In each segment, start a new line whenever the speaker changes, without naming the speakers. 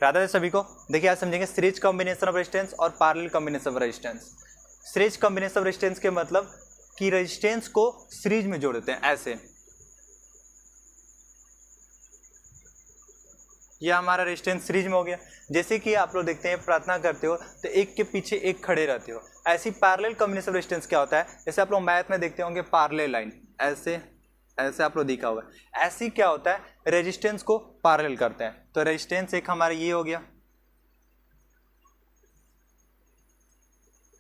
राधा सभी को। देखिए आज समझेंगे सीरीज कॉम्बिनेशन ऑफ रेजिस्टेंस और parallel combination of resistance. Series combination of resistance के मतलब कि रेजिस्टेंस को सीरीज में जोड़ देते हैं ऐसे। यह हमारा रेजिस्टेंस सीरीज में हो गया। जैसे कि आप लोग देखते हैं प्रार्थना करते हो तो एक के पीछे एक खड़े रहते हो। ऐसी पैरेलल कॉम्बिनेशन ऑफ रेजिस्टेंस क्या होता है, जैसे आप लोग मैथ में देखते होंगे पैरेलल लाइन, ऐसे ऐसे आप लोग देखा होगा। ऐसी क्या होता है, रेजिस्टेंस को पैरेलल करते हैं। तो रेजिस्टेंस एक हमारा ये हो गया,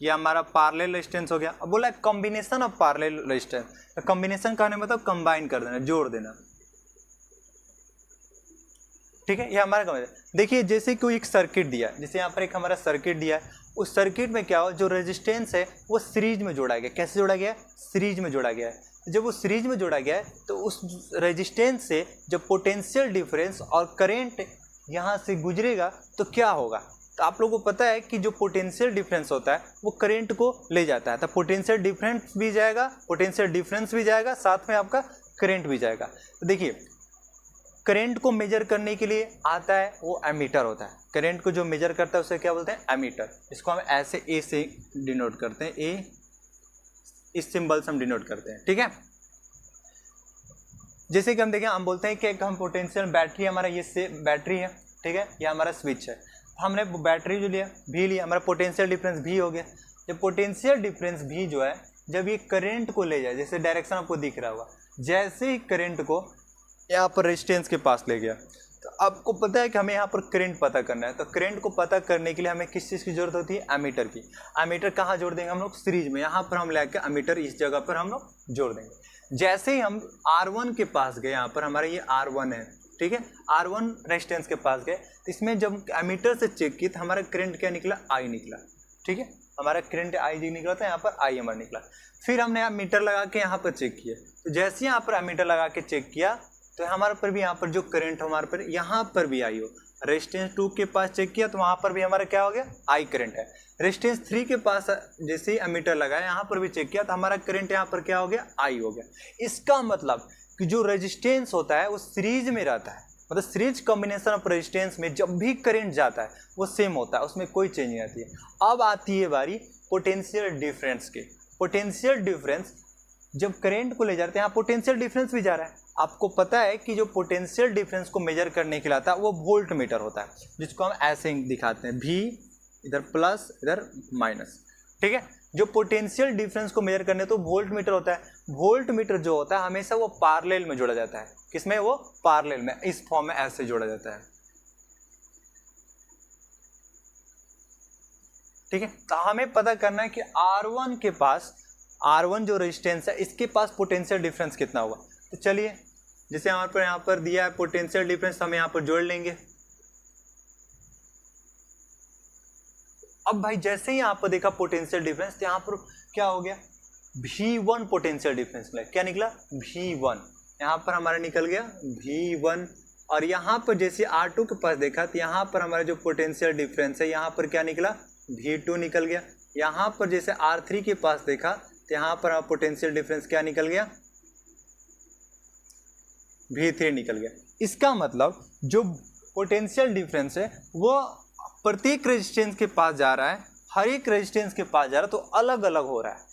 ये हमारा पैरेलल रेजिस्टेंस हो गया। अब बोला combination of parallel resistance. Combination का मतलब कंबाइन कर देना, जोड़ देना, ठीक है। ये हमारा कॉम्बिनेशन। देखिए जैसे कोई एक सर्किट दिया है, जैसे यहाँ पर एक हमारा सर्किट दिया है, उस सर्किट में क्या हो, जो रेजिस्टेंस है वो सीरीज में जोड़ा गया। कैसे जोड़ा गया है, सीरीज में जोड़ा गया है। जब वो सीरीज में जोड़ा गया है तो उस रेजिस्टेंस से जब पोटेंशियल डिफरेंस और करंट यहाँ से गुजरेगा तो क्या होगा। तो आप लोगों को पता है कि जो पोटेंशियल डिफरेंस होता है वो करंट को ले जाता है। तो पोटेंशियल डिफरेंस भी जाएगा, पोटेंशियल डिफरेंस भी जाएगा, साथ में आपका करंट भी जाएगा। तो देखिए करंट को मेजर करने के लिए आता है वो एमीटर होता है। करंट को जो मेजर करता है उसे क्या बोलते हैं, एमीटर। इसको हम ऐसे ए से डिनोट करते हैं, ए इस सिंबल से हम डिनोट करते हैं, ठीक है। जैसे कि हम देखें, हम बोलते हैं कि एक हम पोटेंशियल बैटरी, हमारा ये से बैटरी है, ठीक है, ये हमारा स्विच है। हमने बैटरी जो लिया भी लिया, हमारा पोटेंशियल डिफरेंस भी हो गया। जब पोटेंशियल डिफरेंस भी जो है, जब ये करंट को ले जाए, जैसे डायरेक्शन आपको दिख रहा होगा, जैसे ही करंट को यहाँ पर रेजिस्टेंस के पास ले गया, तो आपको पता है कि हमें यहाँ पर करंट पता करना है। तो करंट को पता करने के लिए हमें किस चीज़ की जरूरत होती है, एमीटर की। एमीटर कहाँ जोड़ देंगे हम लोग, सीरीज में। यहाँ पर हम लेकर एमीटर इस जगह पर हम लोग जोड़ देंगे। जैसे ही हम R1 के पास गए, यहाँ पर हमारा ये R1 है, ठीक है, R1 रेजिस्टेंस के पास गए, तो इसमें जब एमीटर से चेक किया तो हमारा करंट क्या निकला, I निकला, ठीक है। हमारा करंट I निकला था, यहाँ पर I हमारा निकला। फिर हमने यहाँ मीटर लगा के यहाँ पर चेक किया, तो जैसे यहाँ पर एमीटर लगा के चेक किया तो हमारे पर भी यहाँ पर जो करंट हमारे पर यहाँ पर भी आई हो। रेजिस्टेंस 2 के पास चेक किया तो वहाँ पर भी हमारा क्या हो गया, I करंट है। रेजिस्टेंस 3 के पास जैसे ही एमीटर लगाया, यहाँ पर भी चेक किया तो हमारा करंट यहाँ पर क्या हो गया, I हो गया। इसका मतलब कि जो रेजिस्टेंस होता है वो सीरीज में रहता है। मतलब सीरीज कॉम्बिनेशन ऑफ रेजिस्टेंस में जब भी करंट जाता है वो सेम होता है, उसमें कोई चेंज नहीं आती है। अब आती है बारी पोटेंशियल डिफरेंस की। पोटेंशियल डिफरेंस जब करंट को ले जाते हैं, यहाँ पोटेंशियल डिफरेंस भी जा रहा है। आपको पता है कि जो पोटेंशियल डिफरेंस को मेजर करने के लिए आता है वो वोल्ट मीटर होता है, जिसको हम ऐसे दिखाते हैं, भी इधर प्लस इधर माइनस, ठीक है। जो पोटेंशियल डिफरेंस को मेजर करने तो वोल्ट मीटर होता है। वोल्ट मीटर जो होता है हमेशा वो पैरेलल में जोड़ा जाता है। किसमें, वो पैरेलल में, इस फॉर्म में ऐसे जोड़ा जाता है, ठीक है। तो हमें पता करना है कि R1 के पास, R1 जो रेजिस्टेंस है इसके पास पोटेंशियल डिफरेंस कितना होगा। तो चलिए, जैसे हमारे पर यहाँ पर दिया है पोटेंशियल डिफरेंस, हम यहाँ पर जोड़ लेंगे। अब भाई जैसे ही यहाँ पर देखा पोटेंशियल डिफरेंस, तो यहाँ पर क्या हो गया, V1 पोटेंशियल डिफरेंस निकला। क्या निकला, V1। यहाँ पर हमारा निकल गया V1। और यहाँ पर जैसे R2 के पास देखा तो यहाँ पर हमारा जो पोटेंशियल डिफरेंस है, यहाँ पर क्या निकला, V2 निकल गया। यहाँ पर जैसे R3 के पास देखा तो यहाँ पर पोटेंशियल डिफरेंस क्या निकल गया, V3 निकल गया। इसका मतलब जो पोटेंशियल डिफरेंस है वो प्रत्येक रेजिस्टेंस के पास जा रहा है, हर एक रेजिस्टेंस के पास जा रहा है, तो अलग अलग हो रहा है।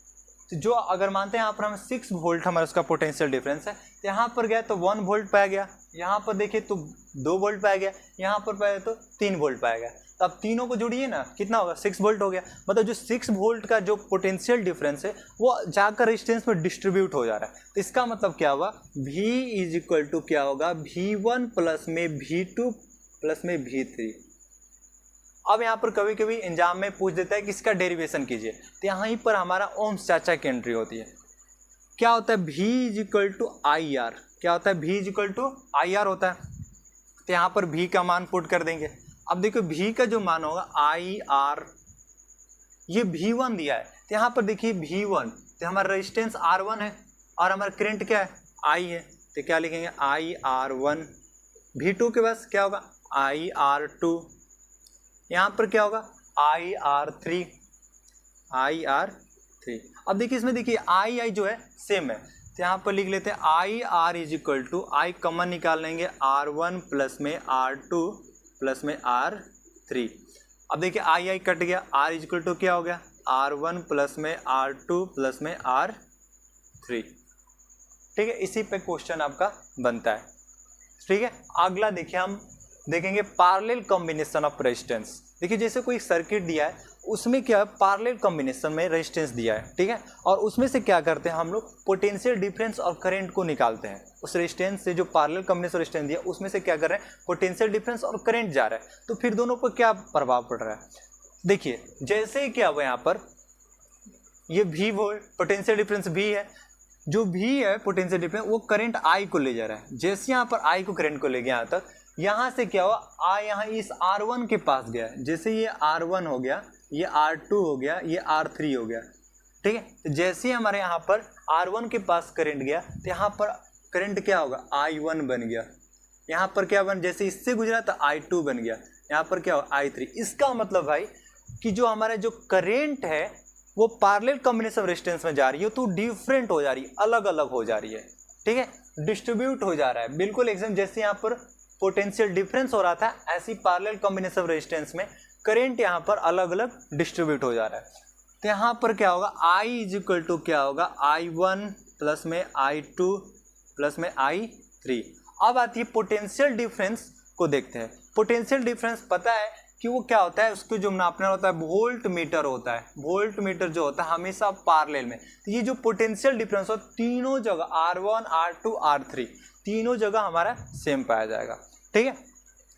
तो जो अगर मानते हैं यहाँ पर हमें 6 वोल्ट हमारा उसका पोटेंशियल डिफरेंस है, तो यहाँ पर गया तो 1 वोल्ट पाया गया, यहाँ पर देखिए तो 2 वोल्ट पाया गया, यहाँ पर पाया तो 3 वोल्ट पाया गया। तो अब तीनों को जोड़िए ना, कितना होगा, 6 वोल्ट हो गया। मतलब जो 6 वोल्ट का जो पोटेंशियल डिफरेंस है वो जाकर रेजिस्टेंस में डिस्ट्रीब्यूट हो जा रहा है। तो इसका मतलब क्या हुआ, V इज इक्वल टू क्या होगा, V1 प्लस में V2 प्लस में V3। अब यहाँ पर कभी कभी एग्जाम में पूछ देता है कि इसका डेरिवेशन कीजिए, तो यहाँ पर हमारा ओम्स चाचा की एंट्री होती है। क्या होता है, V is equal to IR। क्या होता है, V is equal to IR होता है। तो यहाँ पर V का मान पुट कर देंगे। अब देखो V का जो मान होगा IR, ये V1 दिया है, तो यहाँ पर देखिए V1, तो हमारा रेजिस्टेंस R1 है और हमारा करंट क्या है, I है, तो क्या लिखेंगे IR1। V2 के पास क्या होगा, IR2। यहाँ पर क्या होगा, IR3। अब देखिए इसमें देखिए I जो है सेम है, तो यहाँ पर लिख लेते हैं IR is equal to, I common निकाल लेंगे, R1 प्लस में R2 प्लस में R3। अब देखिए आई आई कट गया, R इक्वल टू क्या हो गया R1 प्लस में R2 प्लस में R3। ठीक है, इसी पे क्वेश्चन आपका बनता है। ठीक है, अगला देखिए हम देखेंगे पैरेलल कॉम्बिनेशन ऑफ रेजिस्टेंस। देखिए जैसे कोई सर्किट दिया है उसमें क्या है पैरेलल कॉम्बिनेशन में रेजिस्टेंस दिया है, ठीक है, और उसमें से क्या करते हैं हम लोग पोटेंशियल डिफरेंस और करंट को निकालते हैं। उस रेजिस्टेंस से जो पैरेलल कॉम्बिनेशन रेजिस्टेंस दिया उसमें से क्या कर रहे हैं पोटेंशियल डिफरेंस और करंट जा रहा है, तो फिर दोनों पर क्या प्रभाव पड़ रहा है। देखिए जैसे ही क्या हुआ यहाँ पर ये V volt potential difference V है, जो V है पोटेंशियल डिफरेंस वो करंट I को ले जा रहा है। जैसे यहाँ पर I को करंट को ले गया यहाँ तक, यहाँ से क्या हुआ I यहाँ इस R1 के पास गया, जैसे ये R1 हो गया, ये R2 हो गया, ये R3 हो गया। ठीक है, तो जैसे हमारे यहाँ पर R1 के पास करंट गया तो यहाँ पर करंट क्या होगा I1 बन गया, यहाँ पर क्या बन जैसे इससे गुजरा तो I2 बन गया, यहाँ पर क्या होगा I3। इसका मतलब भाई कि जो हमारा जो करंट है वो पैरेलल कॉम्बिनेशन रेजिस्टेंस में जा रही है तो डिफरेंट हो जा रही है, अलग अलग हो जा रही है। ठीक है, डिस्ट्रीब्यूट हो जा रहा है, बिल्कुल एकदम जैसे यहाँ पर पोटेंशियल डिफरेंस हो रहा था ऐसी पैरेलल कॉम्बिनेशन रेजिस्टेंस में करंट यहाँ पर अलग अलग डिस्ट्रीब्यूट हो जा रहा है। तो यहाँ पर क्या होगा I इज इक्वल टू क्या होगा I1 प्लस में I2 प्लस में I3। अब आती है पोटेंशियल डिफरेंस को देखते हैं। पोटेंशियल डिफरेंस पता है कि वो क्या होता है, उसको जो नापना होता है वोल्ट मीटर होता है। वोल्ट मीटर जो होता है हमेशा पैरेलल में, तो ये जो पोटेंशियल डिफरेंस हो तीनों जगह R1 R2 R3 तीनों जगह हमारा सेम पाया जाएगा। ठीक है,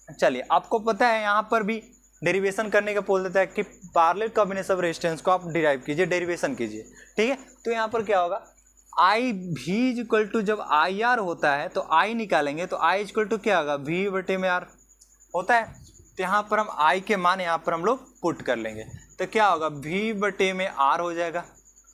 चलिए आपको पता है यहाँ पर भी डेरिवेशन करने का बोल देता है कि पैरेलल कॉम्बिनेशन ऑफ रेजिस्टेंस को आप डिराइव कीजिए, डेरिवेशन कीजिए। ठीक है, तो यहाँ पर क्या होगा I V इक्वल टू जब IR होता है तो I निकालेंगे तो I इक्वल टू क्या होगा V बटे में R होता है। तो यहाँ पर हम I के मान यहाँ पर हम लोग पुट कर लेंगे तो क्या होगा V बटे में R हो जाएगा।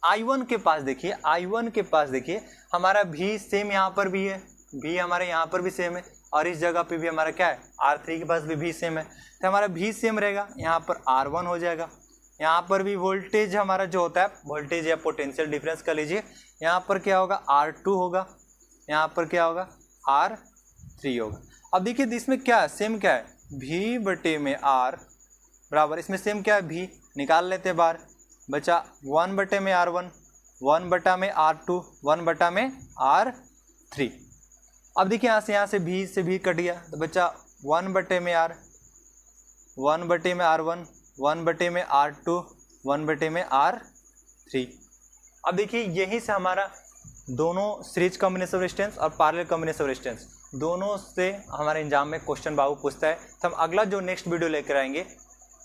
I1 के पास देखिए, I1 के पास देखिए हमारा V सेम यहाँ पर भी है, V हमारे यहाँ पर भी सेम है और इस जगह पे भी हमारा क्या है R3 के पास भी V सेम है, तो हमारा V सेम रहेगा, यहाँ पर R1 हो जाएगा। यहाँ पर भी वोल्टेज हमारा जो होता है वोल्टेज या पोटेंशियल डिफरेंस कर लीजिए, यहाँ पर क्या होगा R2 होगा, यहाँ पर क्या होगा R3 होगा। अब देखिए इसमें क्या है सेम क्या है V बटे में R बराबर, इसमें सेम क्या है V निकाल लेते हैं बाहर, बचा 1 बटे में R1 1 बटा में R2 1 बटा में R3। अब देखिए यहाँ से V कट गया तो बचा 1 बटे में R 1 बटे में R1 1 बटे में R2 1 बटे में R3। अब देखिए यहीं से हमारा दोनों सीरीज कॉम्बिनेशन रेजिस्टेंस और पैरेलल कॉम्बिनेशन रेजिस्टेंस दोनों से हमारे एग्जाम में क्वेश्चन बाबू पूछता है। तो हम अगला जो नेक्स्ट वीडियो लेकर आएंगे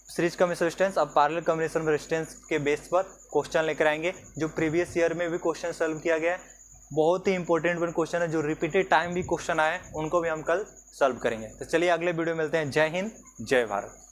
सीरीज कॉम्बिनेशन रेजिस्टेंस और पैरेलल कॉम्बिनेशन रेजिस्टेंस के बेस पर क्वेश्चन लेकर आएंगे, जो प्रीवियस ईयर में भी क्वेश्चन सॉल्व किया गया है। बहुत ही इंपॉर्टेंट वन क्वेश्चन है, जो रिपीटेड टाइम भी क्वेश्चन आए उनको भी हम कल सॉल्व करेंगे। तो चलिए अगले वीडियो में मिलते हैं। जय हिंद जय भारत।